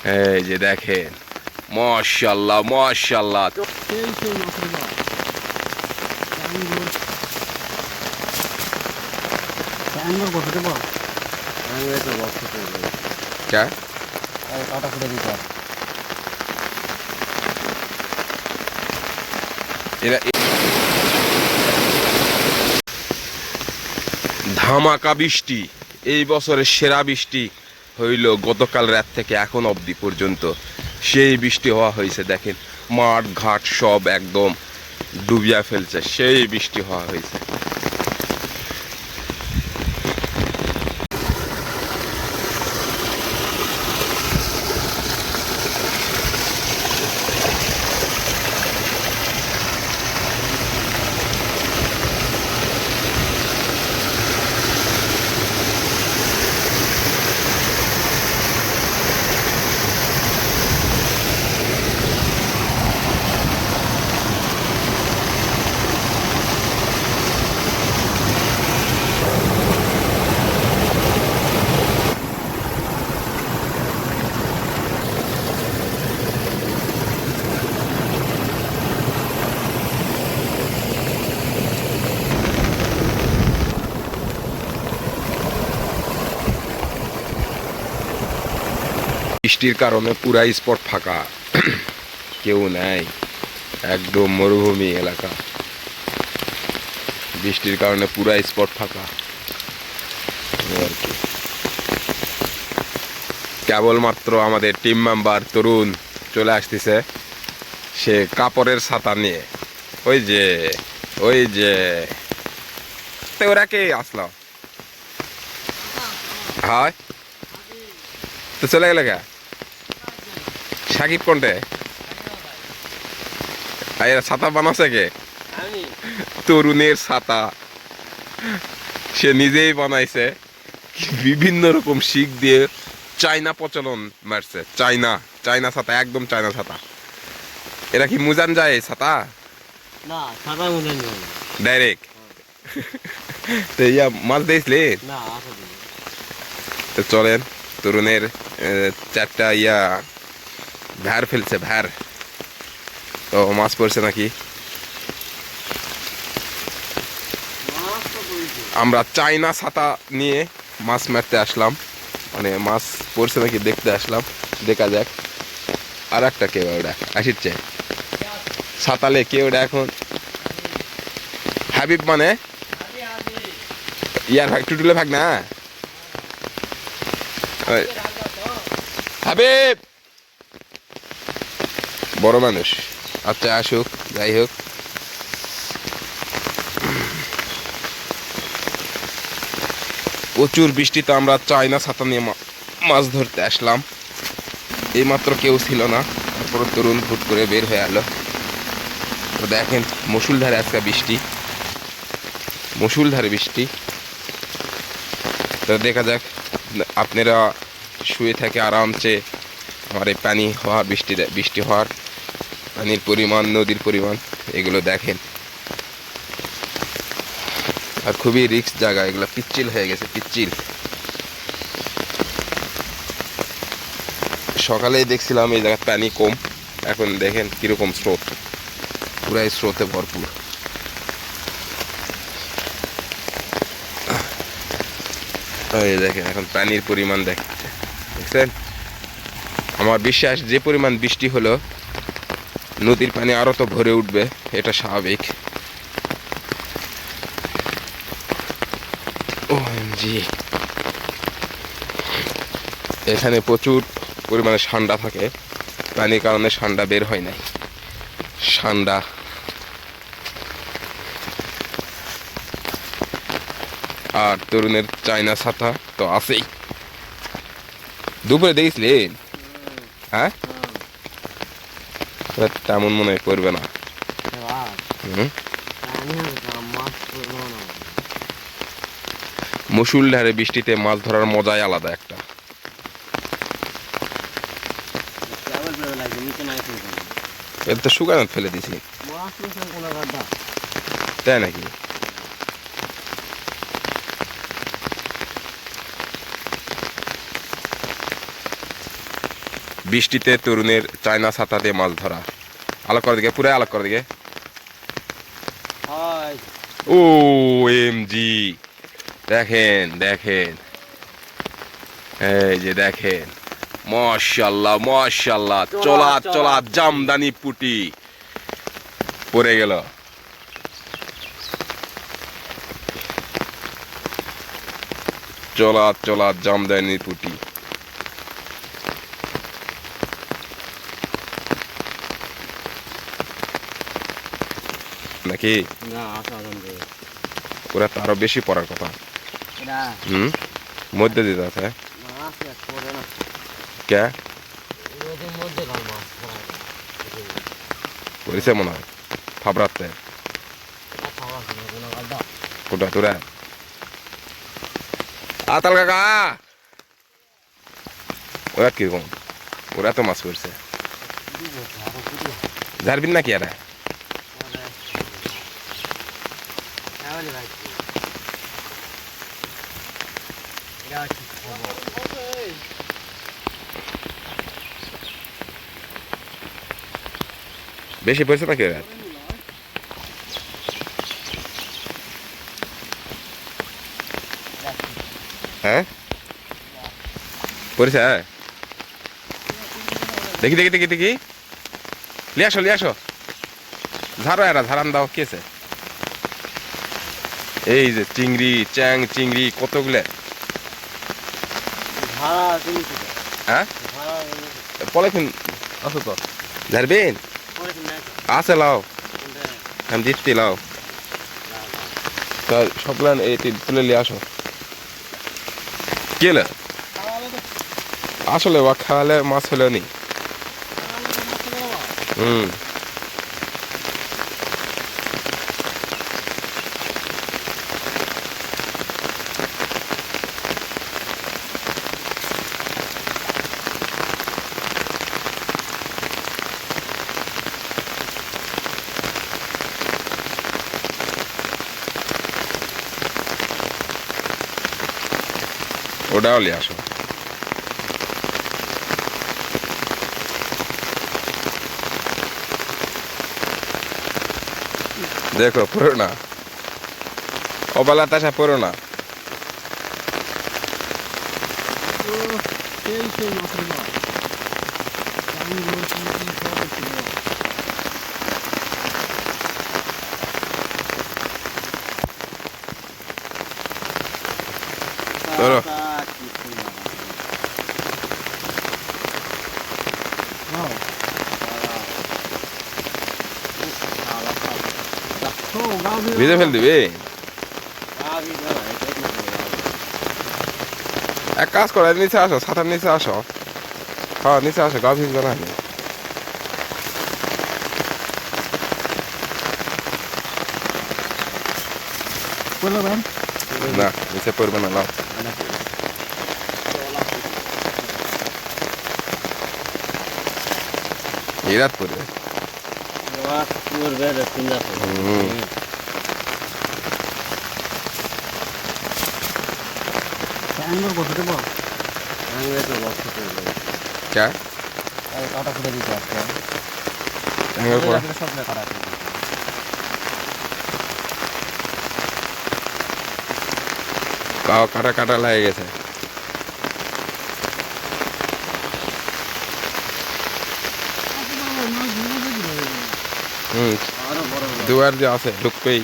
এই যে দেখেন, মাশাআল্লাহ মাশাআল্লাহ। क्या ধামাকা বৃষ্টি, এই বছরের সেরা বৃষ্টি হইল গতকাল রাত থেকে এখন অবধি পর্যন্ত। সেই বৃষ্টি হওয়া হয়েছে, দেখেন মাঠ ঘাট সব একদম ডুবিয়া ফেলছে, সেই বৃষ্টি হওয়া হয়েছে। বৃষ্টির কারণে পুরা স্পট ফাঁকা, কেউ নাই, একদম মরুভূমি এলাকা। বৃষ্টির কারণে পুরা স্পট ফাঁকা আর কি। কেবলমাত্র আমাদের টিম মেম্বার তরুণ চলে আসতেছে, সে কাপড়ের ছাতা নিয়ে। ওই যে ওই যে ওরা কে আসলো, হয় তো চলে গেলে গা সাকিব কোনটে ছাতা বানাচ্ছে কে? তরুণের ছাতা সে নিজেই বানাইছে, বিভিন্ন রকম শিক দিয়ে চাইনা প্রচলন মারছে। চাইনা চাইনা ছাতা, একদম চাইনা ছাতা। এরা কি মুজান যায় ছাতা না, ছাতা মুজান যায় ডাইরেক্ট? তো ইয়া মাছ দিয়েছিলি না? তো চলেন, তরুণের চারটা ইয়া ভ্যার ফেলছে, ভ্যার। তো মাছ পড়ছে নাকি? আমরা চাইনা ছাতা নিয়ে মাছ মারতে আসলাম, মানে মাছ পড়ছে নাকি দেখতে আসলাম, দেখা যাক। আর একটা কেউ ওটা আসিচ্ছে ছাতালে, কে ওটা এখন? হাবিব মানে ইয়ার ভাগ, টুটুলে ভাগ না হাবিব, বড় মানুষ। আচ্ছা আসুক, যাই হোক। প্রচুর বৃষ্টিতে আমরা চাইনা ছাতা নিয়ে মাছ ধরতে আসলাম। এইমাত্র কেউ ছিল না, তারপর তরুণ হুট করে বের হয়ে এলো। তো দেখেন মুষলধারে আজকে বৃষ্টি, মুষলধারে বৃষ্টি। তো দেখা যাক, আপনারা শুয়ে থাকে আরামসে আমার এই পানি হওয়া, বৃষ্টি হওয়ার পানির পরিমাণ, নদীর পরিমাণ এগুলো দেখেন। আর খুবই রিস্ক জায়গা, এগুলো পিচ্ছিল হয়ে গেছে, পিচ্ছিল। সকালেই দেখছিলাম এই জায়গায় পানি কম, এখন দেখেন কিরকম স্রোত, পুরাই স্রোতে ভরপুর। এই দেখেন এখন পানির পরিমাণ দেখছেন। আমার বিশ্বাস যে পরিমাণ বৃষ্টি হলো নদীর পানি আরো তো ভরে উঠবে, এটা স্বাভাবিক। ওএমজি, এখানে প্রচুর পরিমাণে ঠান্ডা থাকে, পানির কারণে ঠান্ডা বের হয় নাই। ঠান্ডা আর তরুণের চাইনা ছাতা তো আছেই। দুপুরে দেখছিলেন? হ্যাঁ, তেমন মনে করবে না। মুষলধারে বৃষ্টিতে মাছ ধরার মজাই আলাদা একটা। এর তো শুকানো ফেলে দিছি, তাই নাকি? বৃষ্টিতে তরুণের চায়না ছাতা দিয়ে মাছ ধরা। আলোক করে দিকে, পুরো আলোক করে দিকে। হয় ও এম জি, দেখেন দেখেন, এই যে দেখেন, মাশাআল্লাহ মাশাআল্লাহ, চলা চলা জামদানি পুটি পড়ে গেল। চলা চলা জামদানি পুটি। নাকি না আসাম রে ওরা তো আরো বেশি পড়ার কথা। এটা হুম, মধ্যে দিতে আছে মাছ এক করে না কে এর মধ্যে গাল মাছ ধরা করেছে মনে হয় ফাবরাতে। খাওয়া কোনো গাল দাও কোটা তোরা আতাল কাকা, ওরা কিরকম, ওরা তো মাছ করছে। ঝাড়বিন নাকি এরা? বেশি পড়ছে নাকি ওরা? হ্যাঁ পড়ছে, হ্যাঁ দেখি দেখি দেখি দেখি, লিয়ে আসো লিয়ে আসো, ঝাড়ো এরা, ঝাড়ান দাও কেছে। এই যে চিংড়ি, চ্যাং চিংড়ি কতগুলো। হ্যাঁ পলিথিন আছে তো, ঝাড়বেন আছে, লাও আমি দিচ্ছি, লাও তা সবগুলো এই তুলে নিয়ে আসো। কি হলো? আসলে বা খাওয়ালে মাছ হলেও নি। হুম ওটাও নিয়ে আসো। দেখো পড়ো না, অবেলা তাসা পড়ো না। ধরো ভিজে ফেল দিবি। এক কাজ করো, নিচে আসো, ছাতার নিচে আসো। হ্যাঁ নিচে আসো, গা ভিজবে না। না নিচে পড়বে না, লাও এই রাত পড়বে। क्या কাটা ফুটে দিতে আসছে ট্যাঙ্গের পড়া সব কাটা কাটা কাটা লাগে গেছে। হুম দুয়ার যে আছে ঢুকবেই।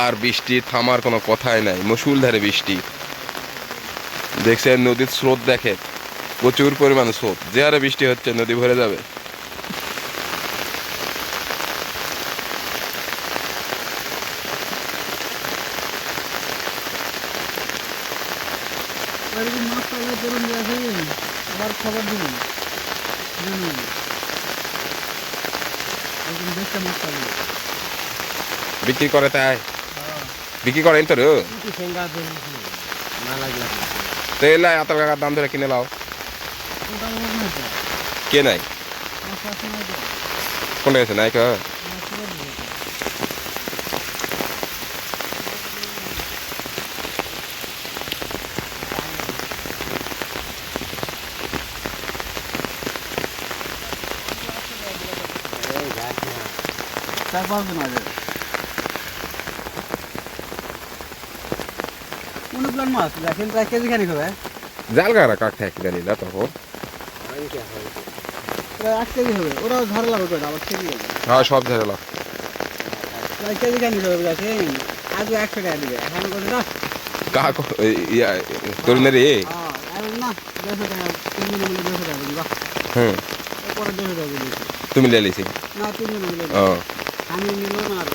আর বৃষ্টি থামার কোনো কথাই নাই, মুষলধারে বৃষ্টি। দেখছেন নদীর স্রোত, দেখে প্রচুর পরিমাণে স্রোত, যে হারে বৃষ্টি হচ্ছে নদী ভরে যাবে। খবর দিবেন বিক্রি করে তাই, বিক্রি করেন তোর তো এলাই আতার কাকার দাম ধরে কিনে লাও। কে নাই কোনটা গেছে নায়িকা? চার পাঁচ দিন আগে কোন প্ল্যান মাছ দেখেন প্রায় কেজি খানি হবে জাল গারা কাক থাকে জানি না তখন। প্রায় 8 কেজি হবে ওরাও ঝাড় লাগবে কয়টা আবার কেজি হবে হ্যাঁ সব ঝাড়ালো। প্রায় কেজি খানি হবে দেখেন আজও 100 টাকা দিবে এখন করে না কাক তরুণের এ আর না 200 টাকা 3 দিন মিলে 200 টাকা দিবা হুম এরপরে 200 টাকা দিবে তুমি লেলিছি। না 3 দিন মিলে ও আমি নিল না আর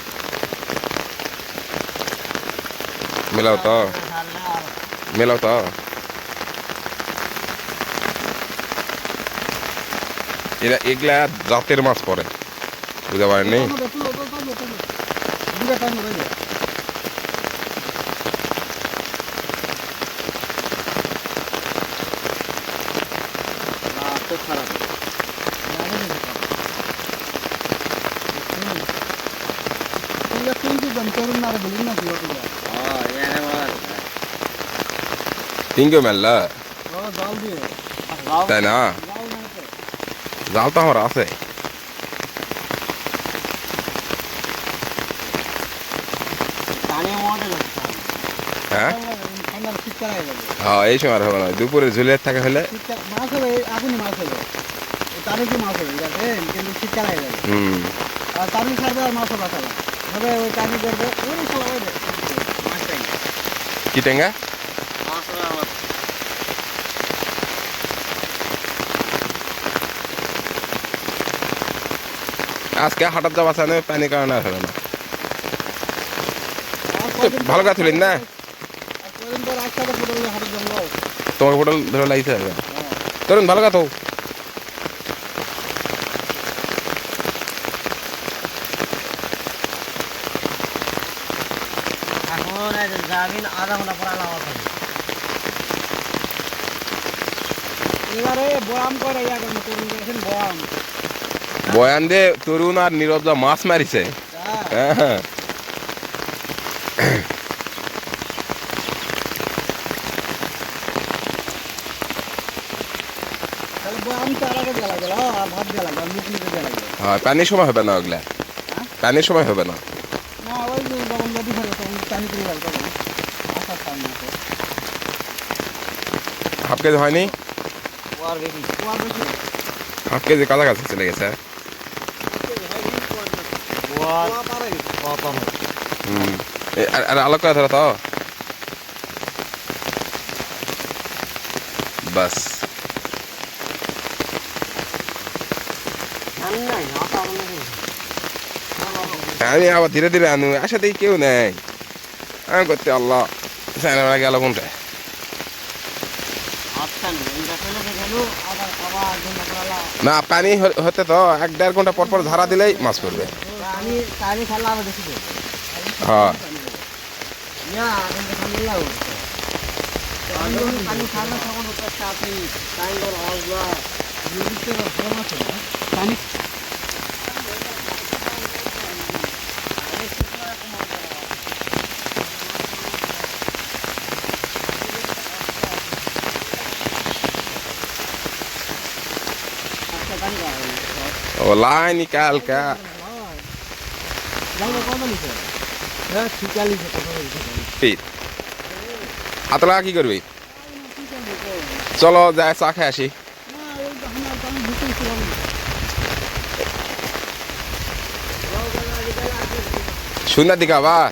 মেলাও তো মেলাও তো এরা এগুলা জাতের মাছ পড়ে বুঝতে পারেননি। দুটা টাইম হবে তো খারাপ তিনকে মেললা তাই না? জাল তো আমার আছে। হ্যাঁ হ্যাঁ এই সময় আর হবে না, দুপুরে ঝুলিয়ে থাকে হলে। মাছ হবে আগুন মাছ হবে তারও কি মাছ হবে দেখেন কিন্তু শীতকাল হয়ে যাবে হুম আর তারই ছাড়বে আর মাছও বাঁচাবে হবে ওই কানি করবে ওই সবাই মাছটাই কি টেঙ্গা? আজকে হাটার যাওয়া আছে না, পানি কারণে আর হবে না। ভালো কথা তুলিন না, কদিন পর একসাথে ফুটে হাটের জঙ্গল তোমার হোটেল ধরে লাগছে তরুণ ভালো কথা। এখন যাবিন আধা ঘন্টা পর আলাদা এবারে বয়াম করে ইয়াদের মতো দেখেন বয়াম বয়ান দিয়ে তরুণ আর নীরব যা মাছ মারিছে। হ্যাঁ তাহলে বয়াম তো আলাদা দেওয়া লাগে আর ভাত দেওয়া লাগে আর মুখ নিতে দেওয়া লাগে হ্যাঁ পানির সময় হবে না ওগুলা, পানির সময় হবে না। না ওই যে যখন নদী থাকে তখন পানি করে গেল তখন আসার টাইম আছে হাফ কেজি হয়নি, কুয়ার বেশি হাফ কেজি কাছাকাছি চলে গেছে। হুম আর আলোক করে ধরো তো বাস। আমি আবার ধীরে ধীরে আনু আসাতে কেউ নেই, আমি করতে আল্লাহ সাইনা গেল কোনটা। না পানি হতে তো 1-1.5 ঘন্টা পর পর ধারা দিলেই মাছ পড়বে। হ্যাঁ পানি ও লাই নিকাল কা পিট আতলা কি করবি? চলো যায় চা খেয়ে আসি। সন্ধ্যার দিকে আবার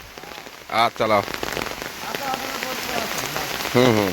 আচ্ছা চলো। হুম হুম